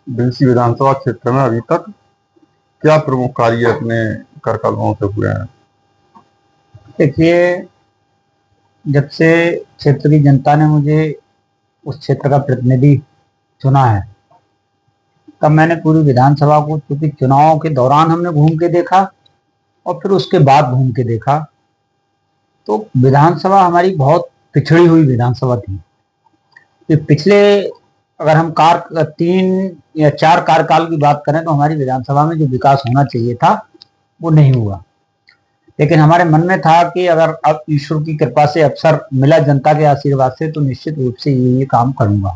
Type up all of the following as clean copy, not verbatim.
बिलसी विधानसभा क्षेत्र में अभी तक क्या प्रमुख कार्य अपने कर कदमों से हुए हैं? देखिए, जब से क्षेत्र की जनता ने मुझे उस क्षेत्र का प्रतिनिधि चुना है, तब मैंने पूरी विधानसभा को, क्योंकि चुनाव के दौरान हमने घूम के देखा और फिर उसके बाद घूम के देखा, तो विधानसभा हमारी बहुत पिछड़ी हुई विधानसभा थी। कि पिछले, अगर हम 3 या 4 कार्यकाल की बात करें, तो हमारी विधानसभा में जो विकास होना चाहिए था वो नहीं हुआ। लेकिन हमारे मन में था कि अगर अब ईश्वर की कृपा से अवसर मिला, जनता के आशीर्वाद से, तो निश्चित रूप से ये काम करूंगा।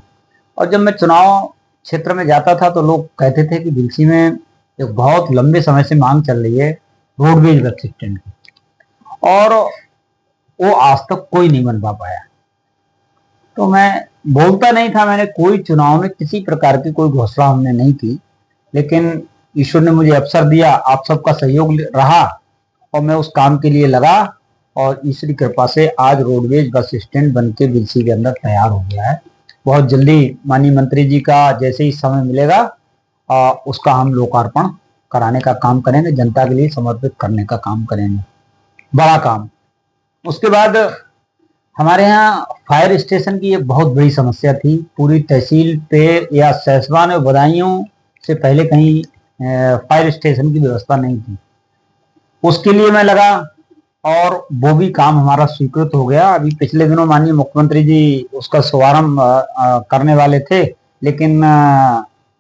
और जब मैं चुनाव क्षेत्र में जाता था तो लोग कहते थे कि बिलसी में एक बहुत लंबे समय से मांग चल रही है रोडवेज बस स्टैंड की, और वो आज तक कोई नहीं बनवा पाया। तो मैं बोलता नहीं था, मैंने कोई चुनाव में किसी प्रकार की कोई घोषणा हमने नहीं की, लेकिन ईश्वर ने मुझे अवसर दिया, आप सबका सहयोग रहा और मैं उस काम के लिए लगा, और ईश्वरी कृपा से आज रोडवेज बस स्टैंड बन के बिलसी के अंदर तैयार हो गया है। बहुत जल्दी माननीय मंत्री जी का जैसे ही समय मिलेगा उसका हम लोकार्पण कराने का काम करेंगे, जनता के लिए समर्पित करने का काम करेंगे, बड़ा काम। उसके बाद हमारे यहाँ फायर स्टेशन की एक बहुत बड़ी समस्या थी। पूरी तहसील पे या सहसवान और बदायूं से पहले कहीं फायर स्टेशन की व्यवस्था नहीं थी। उसके लिए मैं लगा और वो भी काम हमारा स्वीकृत हो गया। अभी पिछले दिनों माननीय मुख्यमंत्री जी उसका शुभारंभ करने वाले थे, लेकिन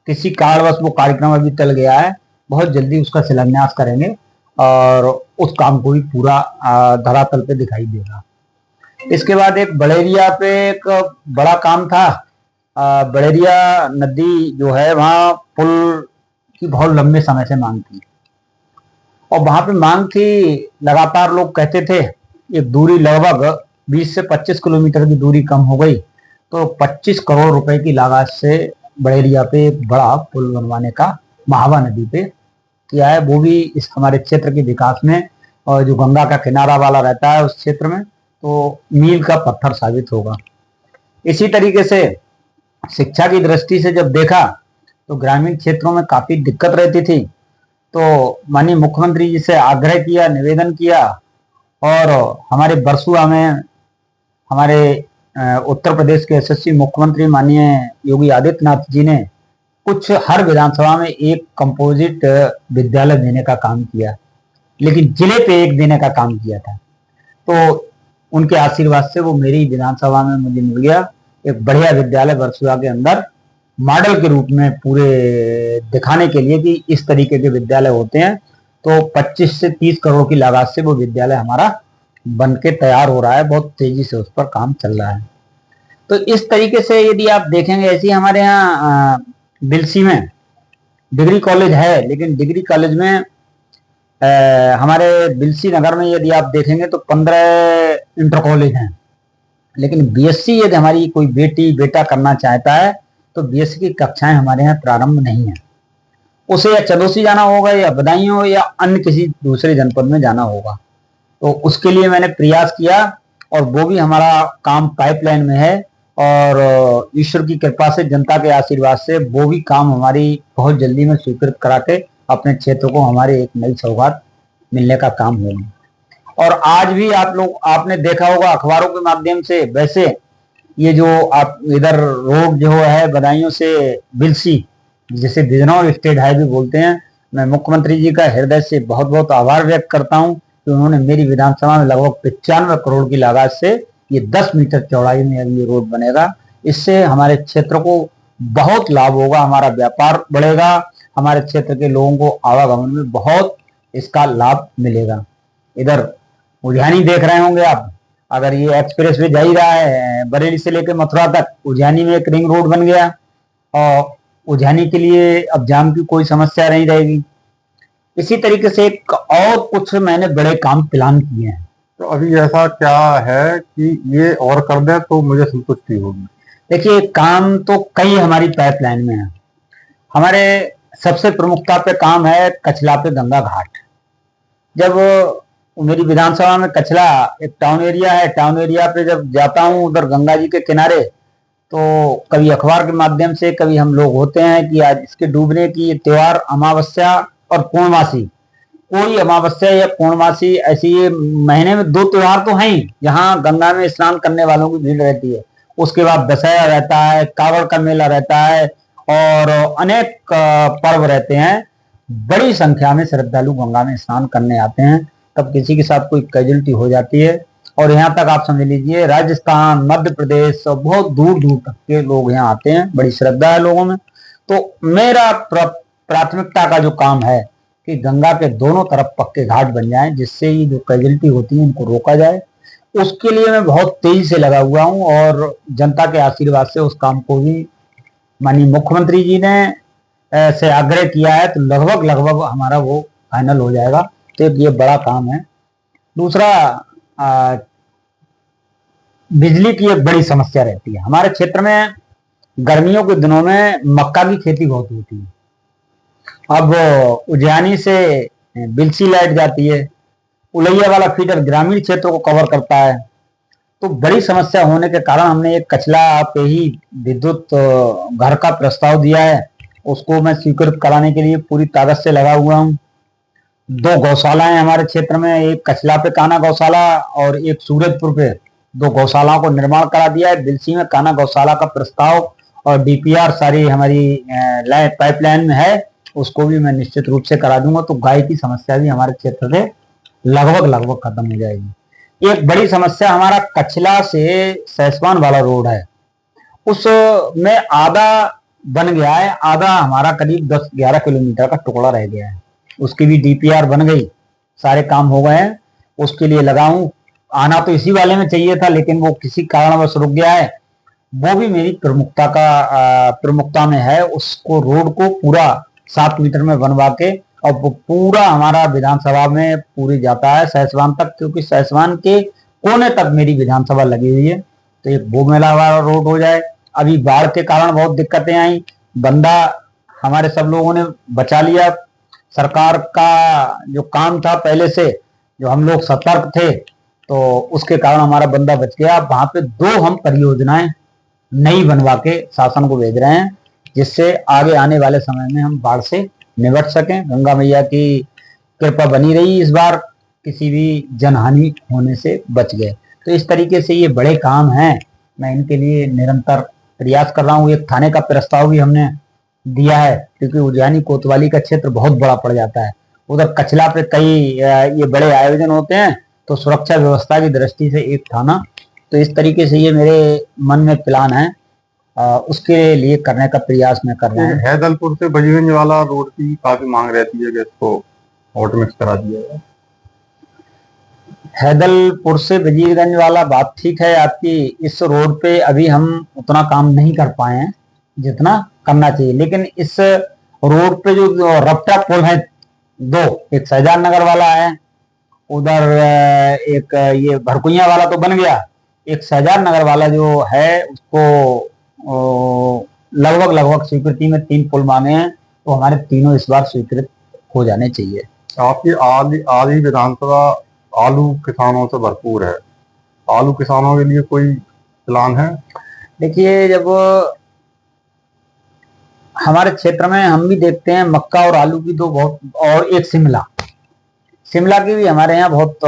किसी कारणवश वो कार्यक्रम अभी टल गया है। बहुत जल्दी उसका शिलान्यास करेंगे और उस काम को भी पूरा धरातल पे दिखाई देगा। इसके बाद एक बड़ेरिया पे एक बड़ा काम था। बड़ेरिया नदी जो है, वहां पुल की बहुत लंबे समय से मांग थी, और वहां पे मांग थी, लगातार लोग कहते थे। एक दूरी लगभग 20 से 25 किलोमीटर की दूरी कम हो गई, तो 25 करोड़ रुपए की लागत से बड़ेरिया पे एक बड़ा पुल बनवाने का महावा नदी पे किया है। वो भी इस हमारे क्षेत्र के विकास में, और जो गंगा का किनारा वाला रहता है उस क्षेत्र में, तो मील का पत्थर साबित होगा। इसी तरीके से शिक्षा की दृष्टि से जब देखा तो ग्रामीण क्षेत्रों में काफी दिक्कत रहती थी, तो माननीय मुख्यमंत्री जी से आग्रह किया, निवेदन किया, और हमारे बरसुआ में हमारे उत्तर प्रदेश के यशस्वी मुख्यमंत्री माननीय योगी आदित्यनाथ जी ने कुछ हर विधानसभा में एक कंपोजिट विद्यालय देने का काम किया, लेकिन जिले पे एक देने का काम किया था। तो उनके आशीर्वाद से वो मेरी विधानसभा में मुझे मिल गया। एक बढ़िया विद्यालय बरसुआ के अंदर मॉडल के रूप में पूरे दिखाने के लिए कि इस तरीके के विद्यालय होते हैं, तो 25 से 30 करोड़ की लागत से वो विद्यालय हमारा बन के तैयार हो रहा है। बहुत तेजी से उस पर काम चल रहा है। तो इस तरीके से यदि आप देखेंगे, ऐसे ही हमारे यहाँ बिलसी में डिग्री कॉलेज है, लेकिन डिग्री कॉलेज में हमारे बिलसी नगर में यदि आप देखेंगे तो 15 इंटर कॉलेज हैं, लेकिन बीएससी यदि हमारी कोई बेटी बेटा करना चाहता है तो बीएससी की कक्षाएं हमारे यहाँ प्रारंभ नहीं है। उसे या चंदोसी जाना होगा, या बदायूं, या अन्य किसी दूसरे जनपद में जाना होगा। तो उसके लिए मैंने प्रयास किया, और वो भी हमारा काम पाइपलाइन में है, और ईश्वर की कृपा से, जनता के आशीर्वाद से वो भी काम हमारी बहुत जल्दी में स्वीकृत करा के अपने क्षेत्र को हमारे एक नई सौगात मिलने का काम होगा। और आज भी आपने देखा होगा अखबारों के माध्यम से, वैसे ये जो आप इधर रोड जो है बदायूं से बिलसी, जिसे बिजनौर स्टेट हाईवे बोलते हैं, मैं मुख्यमंत्री जी का हृदय से बहुत बहुत आभार व्यक्त करता हूं कि उन्होंने मेरी विधानसभा में लगभग 95 करोड़ की लागत से ये 10 मीटर चौड़ाई में अब ये रोड बनेगा। इससे हमारे क्षेत्र को बहुत लाभ होगा, हमारा व्यापार बढ़ेगा, हमारे क्षेत्र के लोगों को आवागमन में बहुत इसका लाभ मिलेगा। इधर उद्यानी देख रहे होंगे आप, अगर ये एक्सप्रेस वे जा ही रहा है बरेली से लेकर मथुरा तक, उज्जैनी में एक रिंग रोड बन गया, और उज्जैनी के लिए अब जाम की कोई समस्या नहीं रहेगी। इसी तरीके से एक और कुछ मैंने बड़े काम प्लान किए हैं। तो अभी ऐसा क्या है कि ये और कर दें तो मुझे संतुष्टि होगी? देखिए, काम तो कई हमारी पाइपलाइन में है। हमारे सबसे प्रमुखता पे काम है कचला पे गंगा घाट। जब मेरी विधानसभा में कचला एक टाउन एरिया है, टाउन एरिया पे जब जाता हूँ उधर गंगा जी के किनारे, तो कभी अखबार के माध्यम से, कभी हम लोग होते हैं कि आज इसके डूबने की ये त्योहार अमावस्या और पूर्णमासी, कोई अमावस्या या पूर्णमासी ऐसी, ये महीने में 2 त्योहार तो हैं ही जहाँ गंगा में स्नान करने वालों की भीड़ रहती है। उसके बाद दशहरा रहता है, कावड़ का मेला रहता है और अनेक पर्व रहते हैं। बड़ी संख्या में श्रद्धालु गंगा में स्नान करने आते हैं। तब किसी के साथ कोई कैजुअलिटी हो जाती है और यहाँ तक आप समझ लीजिए राजस्थान, मध्य प्रदेश, बहुत दूर दूर तक के लोग यहाँ आते हैं। बड़ी श्रद्धा है लोगों में। तो मेरा प्राथमिकता का जो काम है कि गंगा के दोनों तरफ पक्के घाट बन जाएं, जिससे ये जो कैजुअलिटी होती है इनको रोका जाए। उसके लिए मैं बहुत तेजी से लगा हुआ हूँ और जनता के आशीर्वाद से उस काम को भी माननीय मुख्यमंत्री जी ने से आग्रह किया है, तो लगभग लगभग हमारा वो फाइनल हो जाएगा। तो ये बड़ा काम है। दूसरा, बिजली की एक बड़ी समस्या रहती है हमारे क्षेत्र में। गर्मियों के दिनों में मक्का की खेती बहुत होती है। अब उज्जैनी से बिलसी लाइट जाती है, उलैया वाला फीडर ग्रामीण क्षेत्रों को कवर करता है। तो बड़ी समस्या होने के कारण हमने एक कचला पे ही विद्युत घर का प्रस्ताव दिया है। उसको मैं स्वीकृत कराने के लिए पूरी ताकत से लगा हुआ हूँ। 2 गौशालाएं हमारे क्षेत्र में, एक कचला पे काना गौशाला और एक सूरजपुर पे 2 गौशालाओं को निर्माण करा दिया है। बिलसी में काना गौशाला का प्रस्ताव और डीपीआर सारी हमारी पाइपलाइन में है, उसको भी मैं निश्चित रूप से करा दूंगा। तो गाय की समस्या भी हमारे क्षेत्र से लगभग लगभग खत्म हो जाएगी। एक बड़ी समस्या हमारा कचला से सैसवान वाला रोड है, उसमें आधा बन गया है, आधा हमारा करीब 10-11 किलोमीटर का टुकड़ा रह गया है। उसकी भी डीपीआर बन गई, सारे काम हो गए हैं। उसके लिए लगाऊं, आना तो इसी वाले में चाहिए था लेकिन वो किसी कारणवश रुक गया है। वो भी मेरी प्रमुखता में है। उसको रोड को पूरा 7 मीटर में बनवा के, और वो पूरा हमारा विधानसभा में पूरी जाता है सैसवान तक, क्योंकि सैसवान के कोने तक मेरी विधानसभा लगी हुई है। तो एक वो मेला वाला रोड हो जाए। अभी बाढ़ के कारण बहुत दिक्कतें आई, बंदा हमारे सब लोगों ने बचा लिया। सरकार का जो काम था पहले से, जो हम लोग सतर्क थे, तो उसके कारण हमारा बंदा बच गया। वहां पे 2 हम परियोजनाएं नई बनवा के शासन को भेज रहे हैं, जिससे आगे आने वाले समय में हम बाढ़ से निपट सकें। गंगा मैया की कृपा बनी रही, इस बार किसी भी जनहानि होने से बच गए। तो इस तरीके से ये बड़े काम हैं, मैं इनके लिए निरंतर प्रयास कर रहा हूँ। एक थाने का प्रस्ताव भी हमने दिया है, क्योंकि उज्जैनी कोतवाली का क्षेत्र बहुत बड़ा पड़ जाता है। उधर कचला पे कई ये बड़े आयोजन होते हैं, तो सुरक्षा व्यवस्था की दृष्टि से एक थाना। तो इस तरीके से ये मेरे मन में प्लान है, उसके लिए करने का प्रयास में कर रहा हूँ। हैदलपुर से बजीगंज वाला रोड की काफी मांग रहती है कि इसको ऑटो मिक्स करा दिया जाए। हैदलपुर से बजीरगंज वाला बात ठीक है आपकी। इस रोड पे अभी हम उतना काम नहीं कर पाए हैं जितना करना चाहिए, लेकिन इस रोड पे जो रपटा पुल है 2, एक शहजाद नगर वाला है, उधर एक ये भरकुइया वाला तो बन गया, एक शहजाद नगर वाला जो है उसको लगभग लगभग स्वीकृति में 3 पुल मांगे हैं। तो हमारे तीनों इस बार स्वीकृत हो जाने चाहिए। आपकी आधी विधानसभा आलू किसानों से भरपूर है। आलू किसानों के लिए कोई प्लान है? देखिए, जब हमारे क्षेत्र में हम भी देखते हैं मक्का और आलू की तो बहुत, और एक शिमला की भी हमारे यहाँ बहुत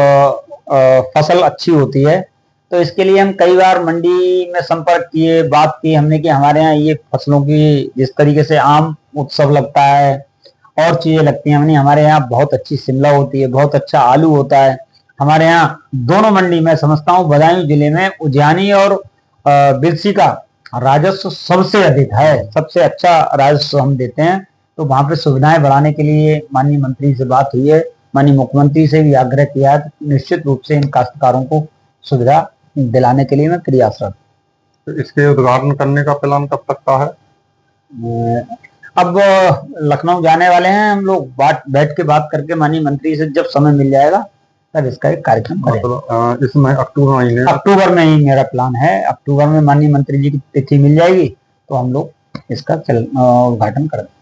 फसल अच्छी होती है। तो इसके लिए हम कई बार मंडी में संपर्क किए, बात की हमने कि हमारे यहाँ ये फसलों की जिस तरीके से आम उत्सव लगता है और चीजें लगती हैं, हमारे यहाँ बहुत अच्छी शिमला होती है, बहुत अच्छा आलू होता है। हमारे यहाँ दोनों मंडी में समझता हूँ बदायूं जिले में उज्जैनी और बिलसी का राजस्व सबसे अधिक है, सबसे अच्छा राजस्व हम देते हैं। तो वहां पे सुविधाएं बढ़ाने के लिए माननीय मंत्री से बात हुई है, माननीय मुख्यमंत्री से भी आग्रह किया है। निश्चित रूप से इन काश्तकारों को सुविधा दिलाने के लिए मैं प्रयासरत। तो इसके उद्घाटन करने का प्लान कब तक का है? अब लखनऊ जाने वाले हैं हम लोग, बैठ के बात करके माननीय मंत्री से जब समय मिल जाएगा तब इसका एक कार्यक्रम करेंगे। इसमें अक्टूबर में ही मेरा प्लान है। अक्टूबर में माननीय मंत्री जी की तिथि मिल जाएगी तो हम लोग इसका उद्घाटन करेंगे।